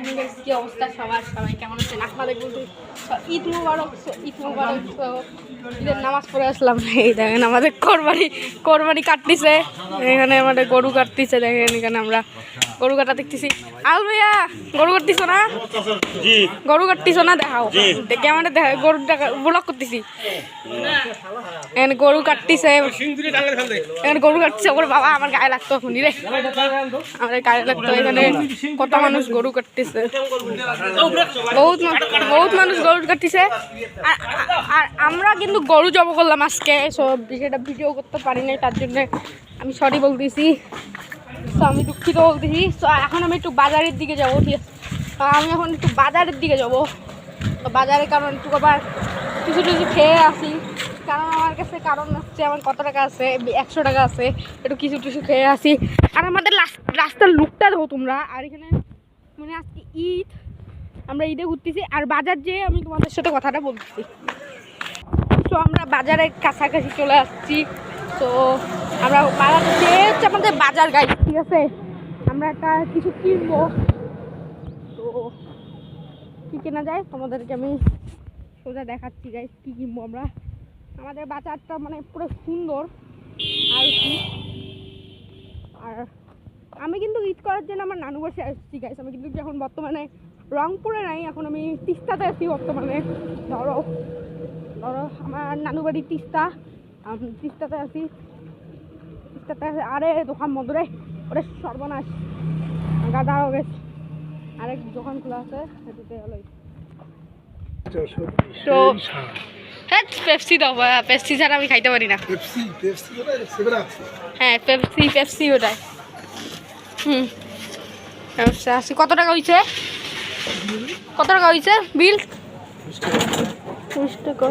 দেখেন কি অবস্থা সবার, সবাই কেমন আছেন? আপনাদের বলতে ঈদ মুবারক, ঈদ মুবারক। ঈদের নামাজ পড়ে আসলাম। এই দেখেন আমাদের কোরবানি কাটতেছে, এখানে আমাদের গরু কাটতেছে। দেখেন এখানে আমরা গরু কাটা দেখতেছি। আল ভাইয়া গরু কাটতিস না? গরু কাটতিস না? দেখাও ক্যামেরা, দেখা গরুটা ব্লক করতেছি। এখানে গরু কাটতিছে, এখানে গরু কাটছে। ওর বাবা আমার গায়ে লাগতো এখনই রে, আমাদের গায়ে লাগতো। এখানে কত মানুষ গরু কাটতেছে, বহুত মানুষ গরু কাটতেছে। আর আমরা কিন্তু গরু জব করলাম আজকে, সব সেটা ভিডিও করতে পারি নাই, তার জন্য আমি সরি বলতেছি। তো আমি দুঃখিত বলতেছি। তো এখন আমি একটু বাজারের দিকে যাবো, ঠিক আছে? আমি এখন একটু বাজারের দিকে যাবো। তো বাজারে কারণ একটু আবার কিছু খেয়ে আসি, কারণ আমার কাছে কারণ হচ্ছে আমার কত টাকা আছে, 100 টাকা আছে। একটু কিছু খেয়ে আসি। আর আমাদের রাস্তার লুকটা দেখো তোমরা। আর এখানে মানে আজকে ঈদ, আমরা ঈদে ঘুরতেছি। আর বাজার যেয়ে আমি তোমাদের সাথে কথাটা বলতেছি। তো আমরা বাজারের কাছাকাছি চলে আসছি। তো আমরা বাজার যেয়ে হচ্ছে আমাদের বাজার গাই, ঠিক আছে? আমরা একটা কিছু কিনবো। তো কী কেনা যায় তোমাদেরকে আমি সোজা দেখাচ্ছি গাইস, কী কিনবো আমরা। আমাদের বাজারটা মানে পুরো সুন্দর আর কি। আর আমি কিন্তু ঈদ করার জন্য আমার নানু বাসায় আসছি গাইস। আমি কিন্তু এখন বর্তমানে রংপুরে নাই, এখন আমি তিস্তাতে আছি বর্তমানে। ধরো আমার নানু বাড়ি তিস্তা, আমি তিস্তাতে আছি। আরে দোকান মধুরে ওরে সর্বনাশ, গাদা হয়ে গেছে। আরেক দোকান খোলা আছে, সেটাতে হলো। তো হ্যাঁ পেপসি দাও, পেপসি ছাড়া আমি খাইতে পারি না। হ্যাঁ পেপসি ওটাই। আসি। কত টাকা হয়েছে? বিল? 20 টাকা।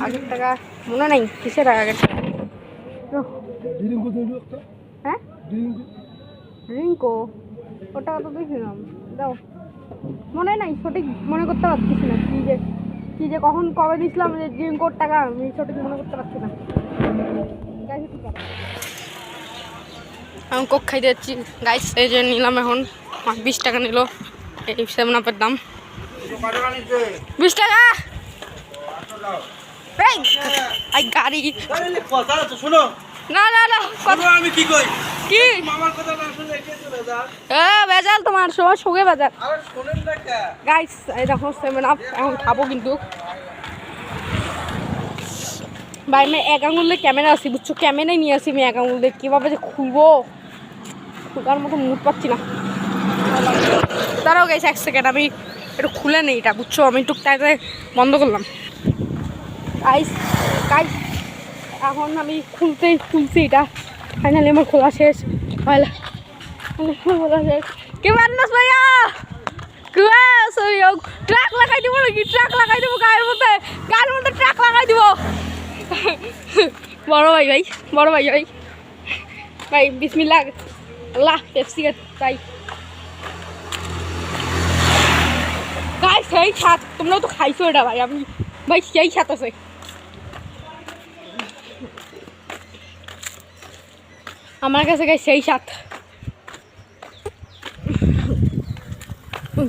আগের টাকা মনে নেই, কিসের আগের টাকা? হ্যাঁ রিঙ্কো, ওটা তো দেখছিলাম। দাও, মনে নাই, সঠিক মনে করতে পারছি না কি যে কখন কবে দিয়েছিলাম যে রিঙ্কোর টাকা, আমি সঠিক মনে করতে পারছি না। আমি কোক খাইতে যাচ্ছি গাইস, এই যে নিলাম এখন 20 টাকা নিল এই 7 আপের দাম। 20 টাকা গাড়ি না কি বেজাল তোমার সময় সঙ্গে বাজার গাইস। এই দেখো 7 আপ এখন খাবো কিন্তু। ভাই আমি 1 আঙুলে ক্যামেরা আসি, বুঝছো? ক্যামেরাই নিয়ে আসি আমি 1 আঙুলে, কীভাবে যে খুলবো খোলার মতো মুড পাচ্ছি না। দাঁড়াও গাইস 1 সেকেন্ড, আমি একটু খুলে নেই এটা, বুঝছো? আমি একটু তাই বন্ধ করলাম গাইস। এখন আমি খুলছি এটা, ফাইনালি আমার খোলা শেষ। কে মানুষ ভাইয়া ট্রাক লাগাই দিব নাকি? ট্রাক লাগাই দেবো গায়ের মধ্যে ট্রাক লাগাই দিব। বড় ভাই বিসমিল্লাহ আল্লাহ। পেপসি তাই গাই সেই স্বাদ, তোমরাও তো খাইছো এটা ভাই। আমি ভাই সেই স্বাদ আছে। আমার কাছে গাই সেই স্বাদ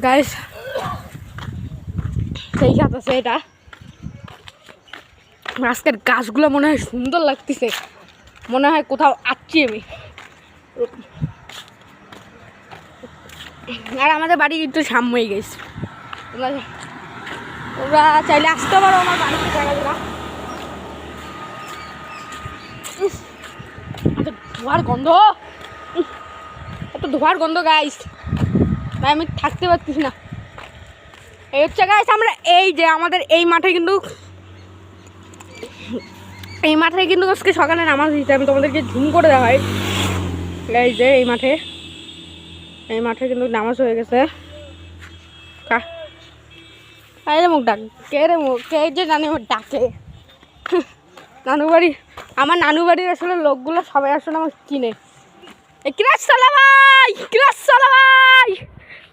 গাইস, সেই স্বাদ আছে এটা। আজকের গাছগুলো মনে হয় সুন্দর লাগতেছে, মনে হয় কোথাও আসছি আমি। আর আমাদের বাড়ি একটু সামনেই গেছে, ওরা চাইলে আসতে পারো আমার বাড়িতে। জায়গা দিলা ধোয়ার গন্ধ গাইস, ভাই আমি থাকতে পারতেছি না। এই হচ্ছে গাইস আমরা এই যে আমাদের এই মাঠে কিন্তু আজকে সকালে নামাজ দিতে, আমি তোমাদেরকে ঝুম করে দেওয়া হয়। এই যে এই মাঠে কিন্তু নামাজ হয়ে গেছে। মুখ ডাক কে রে, কে যে ডাকে আমার নানু বাড়ির আসলে লোকগুলো সবাই আসলে আমার চিনে। ক্লাস চলা ভাই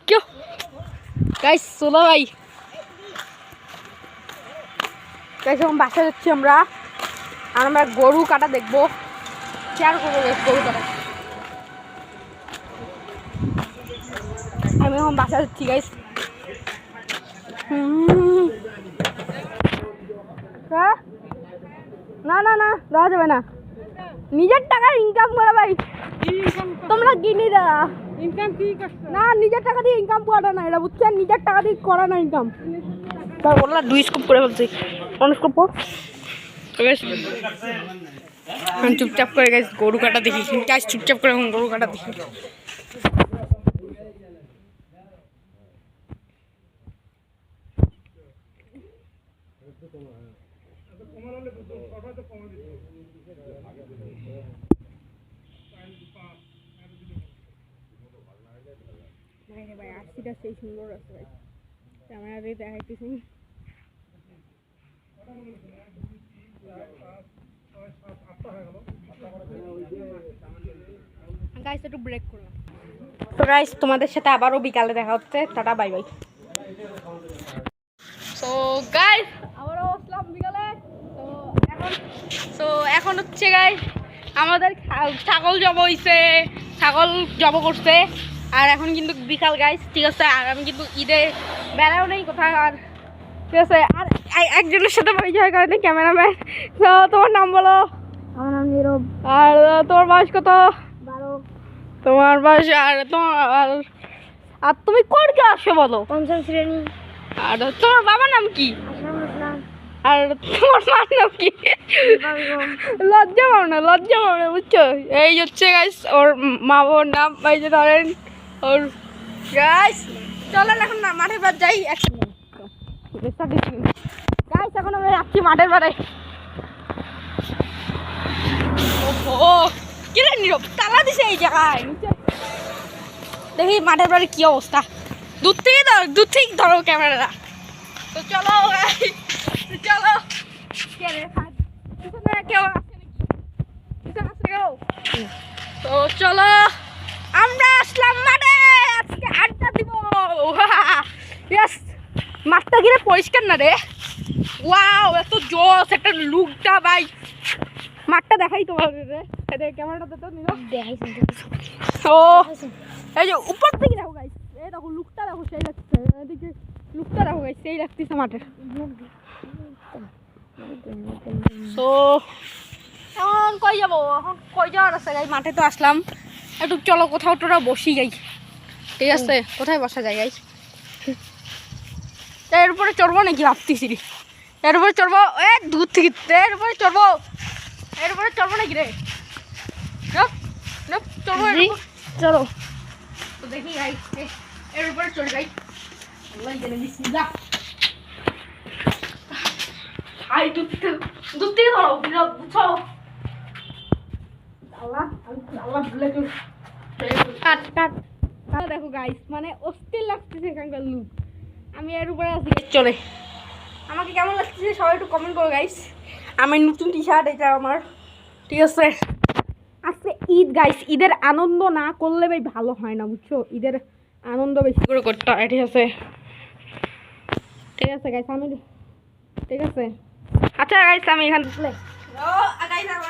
কেউ গাইস, চলো ভাই গাইস। এখন বাসায় যাচ্ছি আমরা, আর আমরা গরু কাটা দেখবো, শেয়ার করবো গরু কাটা। আমি এখন বাসা যাচ্ছি গাইস। না না না দেওয়া যাবে না, নিজের টাকার ইনকাম করা ভাই। তোমরা কিনি দা ইনকাম কি না, নিজের টাকা দিয়ে ইনকাম করা না, এটা বুঝছেন, নিজের টাকা দিয়ে করা না ইনকাম। বললা 2 স্কুপ করে বলছি, 1 স্কুপ পর চুপচাপ করে গাইস গরু কাটা দেখি গাইস, চুপচাপ করে গরু কাটা দেখি। ভাই আরসিটা সেই সুন্দর আছে ভাই, ক্যামেরা দিয়ে দেখাইতেছি। গাইস একটু ব্রেক করলাম। তো গাইস তোমাদের সাথে আবারও বিকালে দেখা হচ্ছে, tata bye bye. So guys আবারও আসলাম বিকালে। তো এখন হচ্ছে গাইস আমাদের ছাগল জব হইছে, ছাগল জব করছে, আর এখন কিন্তু বিকাল গাইস, ঠিক আছে। আর আমি কিন্তু ঈদে বেড়াও নেই কোথায়, আর ঠিক আছে। আর একজনের সাথে পরিচয় করেনি, ক্যামেরাম্যান। তো তোমার নাম বলো। আমার নাম নীরব। আর তোমার বয়স কত? 12। তোমার বয়স আর তোমার আর তুমি কোন ক্লাসে বলো? 5ম শ্রেণী। আর তোমার বাবার নাম কি? আর তোমার মার নাম কি? লজ্জা পাও না, লজ্জা পাও না, বুঝছো? এই হচ্ছে গাইস ওর মা বাবার নাম, এই যে ধরেন ওর। গাইস চলেন এখন না মাঠের বাদ যাই। গাইস এখন আমরা যাচ্ছি মাঠের বাড়ে। ও কি রে নীরব, তালা দিছে এই জায়গায়। দেখি মাঠের বাড়ির কি অবস্থা, দূর থেকে ধরো ক্যামেরাটা। তো চলো চলো, কেউ তো চলো আমরা আসলাম মাঠে, আজকে আড্ডা দিব। মাঠটা কিনে পরিষ্কার না রে, ওয়াও এত জোস একটা লুকটা ভাই। মাঠটা দেখাই তোমাদের রে, ক্যামেরাটা তো নিল দেখাই। ও এই যে উপর থেকে দেখো গাইস, এই দেখো লুকটা দেখো, সেই লাগছে এদিকে, লুকটা দেখো গাইস, সেই লাগতেছে মাঠের। তো এখন কই যাবো, এখন কই যাওয়ার আছে গাই, মাঠে তো আসলাম, একটু চলো কোথাও টোরা বসি যাই, ঠিক আছে? কোথায় বসা যায় গাইস? এর উপরে চড়বো নাকি ভাবতেছি, এর উপরে চড়বো, এ দূর থেকে এর উপরে চড়বো, এর উপরে চড়বো নাকি রে? চড়বো, চলো তো দেখি গাইস, এর উপরে চড় যাই। আই দূর থেকে ধরো, বুঝছো? দেখো গাইস, মানে অস্থির লাগতেছে এখানকার লুক। আমি এর উপরে আছি, চলে আমাকে কেমন লাগতেছে সবাই একটু কমেন্ট করো গাইস। আমার নতুন টি শার্ট এটা আমার, ঠিক আছে? আজকে ঈদ গাইস, ঈদের আনন্দ না করলে ভাই ভালো হয় না, বুঝছো? ঈদের আনন্দ বেশি করে করতে হয়, ঠিক আছে? ঠিক আছে গাইস, আমি ঠিক আছে। আচ্ছা গাইস আমি এখানে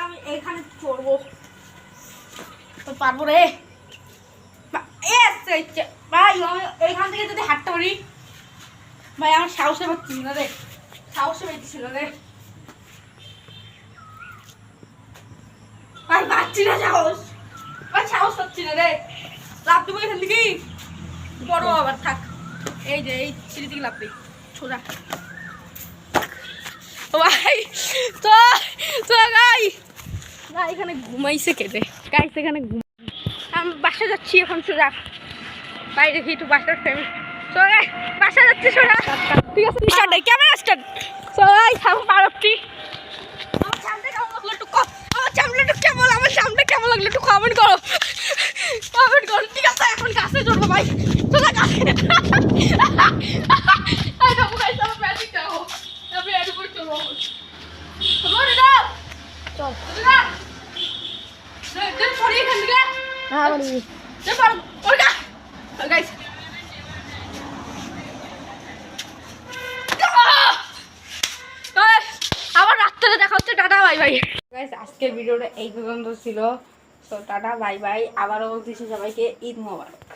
আমি এখানে চড়বো তো পারবো রে ভাই। আমি এইখান থেকে যদি হাঁটতে পারি ভাই, আমার সাহসে পাচ্ছিল না রে, সাহসে পাচ্ছিল রে ভাই, পাচ্ছি না সাহস ভাই, সাহস পাচ্ছি না রে। লাভ দেবো এখান থেকে, বড় আবার থাক, এই যে এই সিঁড়ি থেকে লাভ দিই সোজা ভাই। তো তো গাই এখানে ঘুমাইছে কেটে গাইস, এখানে আমি বাসা যাচ্ছি এখন সোজা ভাই, দেখি একটু বাসার ফ্যামিলি। তো বাসা যাচ্ছি সোজা, ঠিক আছে? Start camera start. তো গাইস এখন পারছি, আমার সামনে কেমন লাগলো একটু আমার সামনে একটু কেমন, আমার সামনে কেমন লাগলো একটু কমেন্ট করো, কমেন্ট করো, ঠিক আছে? এখন গাছে চড়বো ভাই, সোজা গাছে। আবার রাত্রে দেখা হচ্ছে, টাটা বাই বাই। আজকের ভিডিওটা এই পর্যন্ত ছিল। তো টাটা বাই বাই, আবারও বলতেছি সবাইকে ঈদ মোবারক।